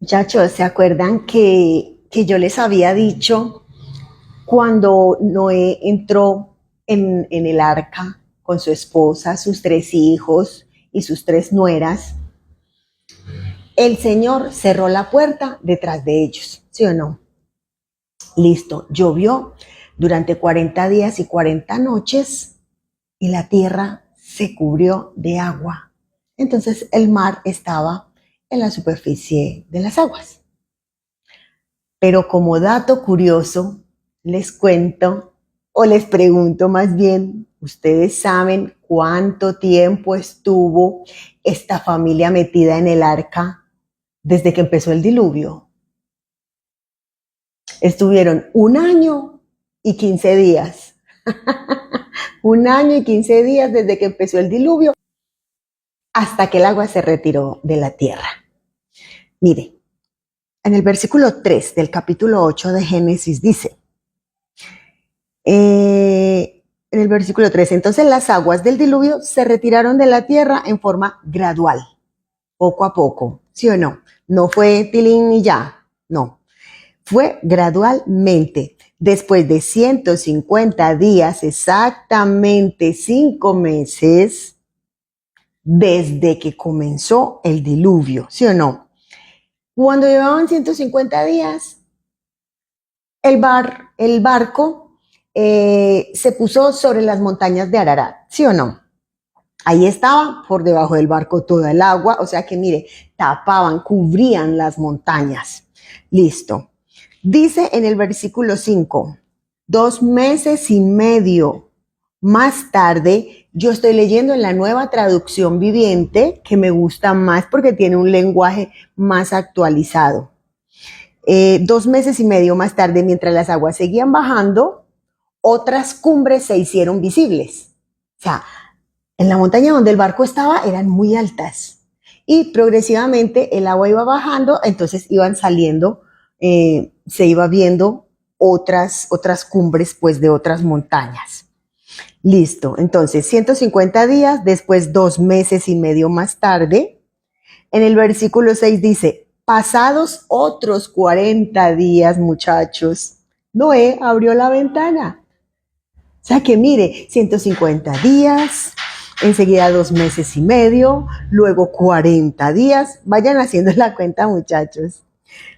Muchachos, ¿se acuerdan que yo les había dicho cuando Noé entró en el arca con su esposa, sus tres hijos y sus tres nueras? El Señor cerró la puerta detrás de ellos, ¿sí o no? Listo, llovió durante 40 días y 40 noches y la tierra se cubrió de agua. Entonces el mar estaba en la superficie de las aguas. Pero como dato curioso, les cuento o les pregunto más bien, ¿ustedes saben cuánto tiempo estuvo esta familia metida en el arca desde que empezó el diluvio? Estuvieron 1 año y 15 días. 1 año y 15 días desde que empezó el diluvio hasta que el agua se retiró de la tierra. Mire, en el versículo 3 del capítulo 8 de Génesis dice, en el versículo 3, entonces las aguas del diluvio se retiraron de la tierra en forma gradual, poco a poco, ¿sí o no? No fue tilín y ya, no. Fue gradualmente. Después de 150 días, exactamente 5 meses, desde que comenzó el diluvio, ¿sí o no? Cuando llevaban 150 días, el barco se puso sobre las montañas de Ararat, ¿sí o no? Ahí estaba por debajo del barco toda el agua, o sea que mire, tapaban, cubrían las montañas. Listo. Dice en el versículo 5, 2 meses y medio más tarde, yo estoy leyendo en la Nueva Traducción Viviente, que me gusta más porque tiene un lenguaje más actualizado. 2 meses y medio más tarde, mientras las aguas seguían bajando, otras cumbres se hicieron visibles. O sea, en la montaña donde el barco estaba eran muy altas y progresivamente el agua iba bajando, entonces iban saliendo, se iba viendo otras cumbres pues de otras montañas. Listo, entonces 150 días, después 2 meses y medio más tarde, en el versículo 6 dice, pasados otros 40 días, muchachos, Noé abrió la ventana. O sea que mire, 150 días, enseguida 2 meses y medio, luego 40 días. Vayan haciendo la cuenta, muchachos.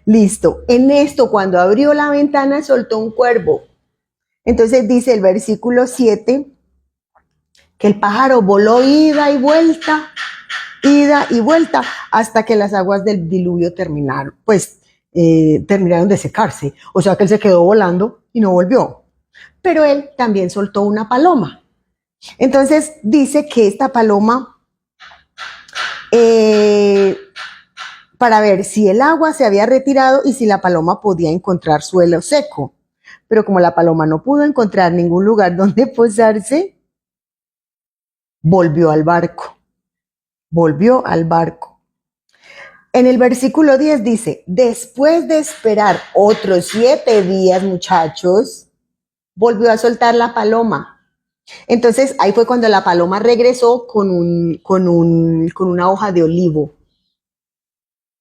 Listo. En esto, cuando abrió la ventana, soltó un cuervo. Entonces dice el versículo 7 que el pájaro voló ida y vuelta, hasta que las aguas del diluvio terminaron, pues terminaron de secarse. O sea que él se quedó volando y no volvió. Pero él también soltó una paloma. Entonces dice que esta paloma, para ver si el agua se había retirado y si la paloma podía encontrar suelo seco. Pero como la paloma no pudo encontrar ningún lugar donde posarse, volvió al barco. Volvió al barco. En el versículo 10 dice, después de esperar otros 7 días, muchachos, volvió a soltar la paloma. Entonces ahí fue cuando la paloma regresó con una hoja de olivo.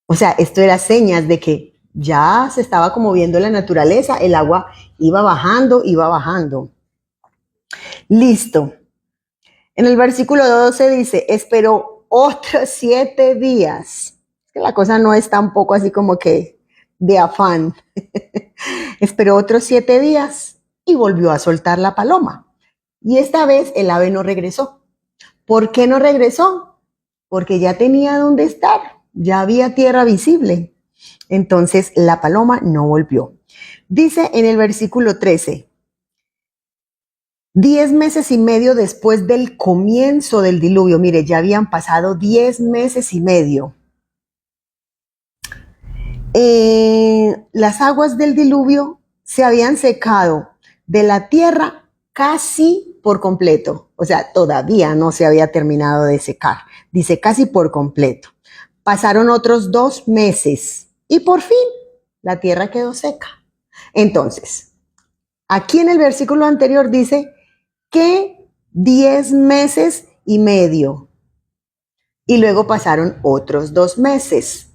O sea, esto era señas de que ya se estaba como viendo la naturaleza, el agua iba bajando, iba bajando. Listo. En el versículo 12 dice, esperó otros 7 días. La cosa no es tampoco así como que de afán. Esperó otros 7 días y volvió a soltar la paloma. Y esta vez el ave no regresó. ¿Por qué no regresó? Porque ya tenía dónde estar, ya había tierra visible. Entonces la paloma no volvió. Dice en el versículo 13, 10 meses y medio después del comienzo del diluvio, mire, ya habían pasado 10 meses y medio. Las aguas del diluvio se habían secado de la tierra casi por completo, o sea, todavía no se había terminado de secar, dice casi por completo. Pasaron otros 2 meses y por fin la tierra quedó seca. Entonces, aquí en el versículo anterior dice que 10 meses y medio y luego pasaron otros 2 meses.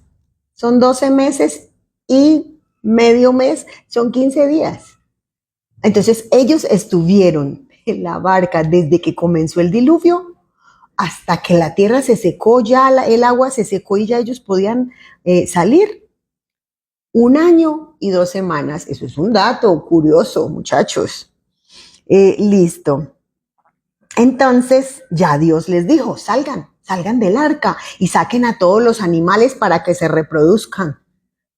son 12 meses y medio mes son 15 días. Entonces ellos estuvieron en la barca desde que comenzó el diluvio hasta que la tierra se secó, ya el agua se secó y ya ellos podían salir. 1 año y 2 semanas. Eso es un dato curioso, muchachos. Listo. Entonces ya Dios les dijo, salgan del arca y saquen a todos los animales para que se reproduzcan.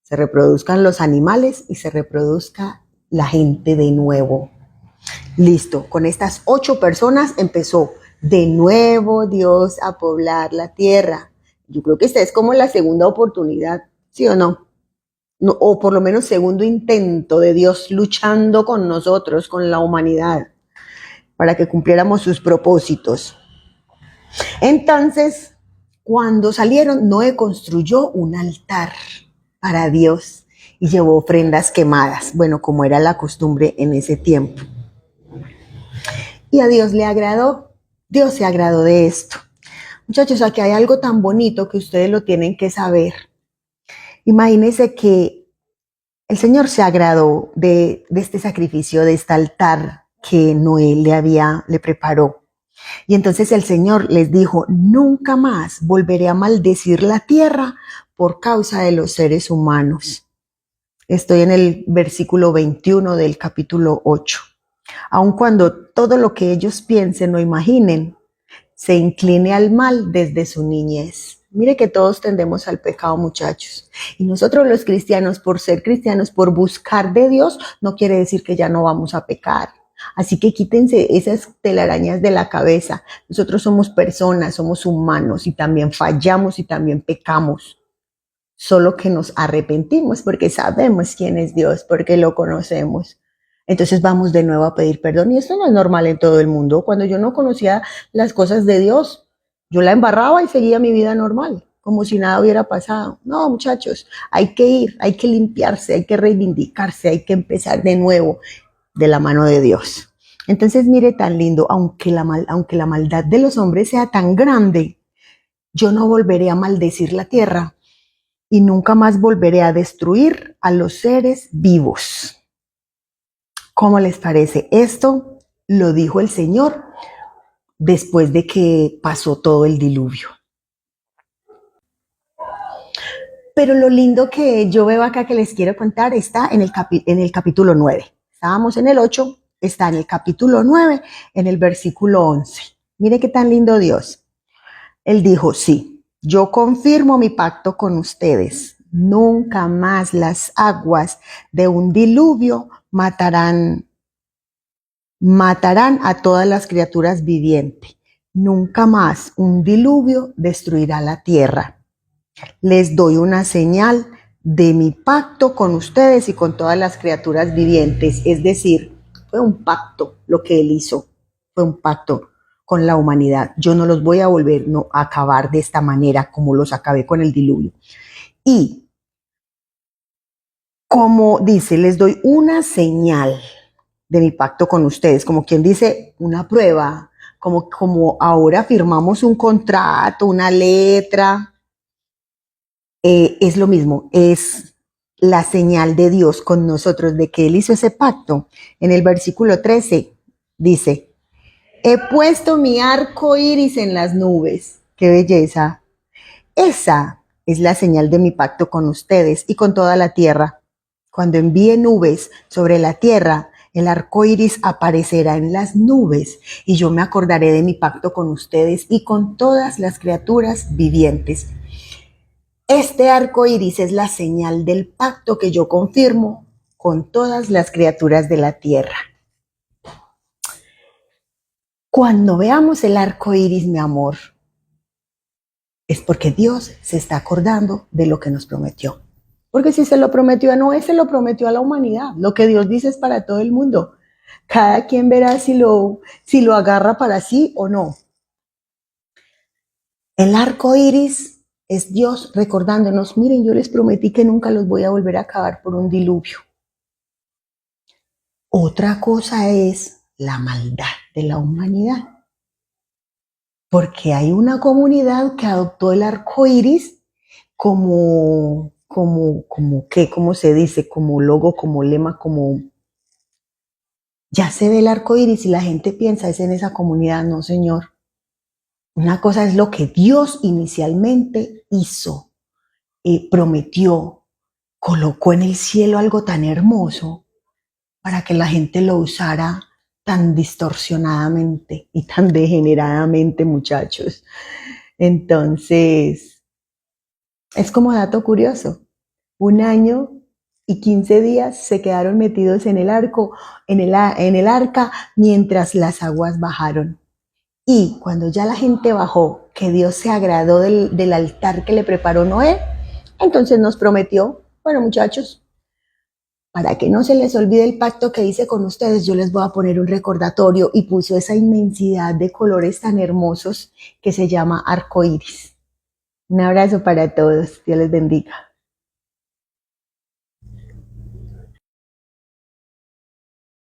Se reproduzcan los animales y se reproduzca la gente de nuevo. Listo, con estas 8 personas empezó de nuevo Dios a poblar la tierra. Yo creo que esta es como la segunda oportunidad, ¿sí o no? O por lo menos segundo intento de Dios luchando con nosotros, con la humanidad, para que cumpliéramos sus propósitos. Entonces, cuando salieron, Noé construyó un altar para Dios y llevó ofrendas quemadas, bueno, como era la costumbre en ese tiempo. Y a Dios le agradó, Dios se agradó de esto. Muchachos, aquí hay algo tan bonito que ustedes lo tienen que saber. Imagínense que el Señor se agradó de este sacrificio, de este altar que Noé le preparó. Y entonces el Señor les dijo, nunca más volveré a maldecir la tierra por causa de los seres humanos. Estoy en el versículo 21 del capítulo 8. Aun cuando todo lo que ellos piensen o imaginen se incline al mal desde su niñez. Mire que todos tendemos al pecado, muchachos. Y nosotros los cristianos, por ser cristianos, por buscar de Dios, no quiere decir que ya no vamos a pecar. Así que quítense esas telarañas de la cabeza. Nosotros somos personas, somos humanos y también fallamos y también pecamos. Solo que nos arrepentimos porque sabemos quién es Dios, porque lo conocemos. Entonces vamos de nuevo a pedir perdón. Y esto no es normal en todo el mundo. Cuando yo no conocía las cosas de Dios, yo la embarraba y seguía mi vida normal, como si nada hubiera pasado. No, muchachos, hay que ir, hay que limpiarse, hay que reivindicarse, hay que empezar de nuevo de la mano de Dios. Entonces mire tan lindo, aunque la maldad de los hombres sea tan grande, yo no volveré a maldecir la tierra y nunca más volveré a destruir a los seres vivos. ¿Cómo les parece? Esto lo dijo el Señor después de que pasó todo el diluvio. Pero lo lindo que yo veo acá que les quiero contar está en el capítulo 9. Estábamos en el 8, está en el capítulo 9, en el versículo 11. Mire qué tan lindo Dios. Él dijo, sí, yo confirmo mi pacto con ustedes. Nunca más las aguas de un diluvio matarán a todas las criaturas vivientes. Nunca más un diluvio destruirá la tierra. Les doy una señal de mi pacto con ustedes y con todas las criaturas vivientes. Es decir, fue un pacto lo que él hizo. Fue un pacto con la humanidad. Yo no los voy a volver a acabar de esta manera como los acabé con el diluvio. Y como dice, les doy una señal de mi pacto con ustedes, como quien dice, una prueba, como ahora firmamos un contrato, una letra, es lo mismo, es la señal de Dios con nosotros de que Él hizo ese pacto. En el versículo 13 dice, he puesto mi arco iris en las nubes. ¡Qué belleza! Esa es la señal de mi pacto con ustedes y con toda la tierra. Cuando envíe nubes sobre la tierra, el arco iris aparecerá en las nubes y yo me acordaré de mi pacto con ustedes y con todas las criaturas vivientes. Este arco iris es la señal del pacto que yo confirmo con todas las criaturas de la tierra. Cuando veamos el arco iris, mi amor, es porque Dios se está acordando de lo que nos prometió. Porque si se lo prometió a Noé, se lo prometió a la humanidad. Lo que Dios dice es para todo el mundo. Cada quien verá si lo agarra para sí o no. El arco iris es Dios recordándonos, miren, yo les prometí que nunca los voy a volver a acabar por un diluvio. Otra cosa es la maldad de la humanidad. Porque hay una comunidad que adoptó el arco iris como ¿cómo se dice? Como logo, como lema, como ya se ve el arco iris y la gente piensa es en esa comunidad. No, señor. Una cosa es lo que Dios inicialmente hizo, prometió, colocó en el cielo algo tan hermoso para que la gente lo usara tan distorsionadamente y tan degeneradamente, muchachos. Entonces, es como dato curioso. 1 año y 15 días se quedaron metidos en el en el arca, mientras las aguas bajaron. Y cuando ya la gente bajó, que Dios se agradó del altar que le preparó Noé, entonces nos prometió, bueno, muchachos, para que no se les olvide el pacto que hice con ustedes, yo les voy a poner un recordatorio, y puso esa inmensidad de colores tan hermosos que se llama arco iris. Un abrazo para todos. Dios les bendiga.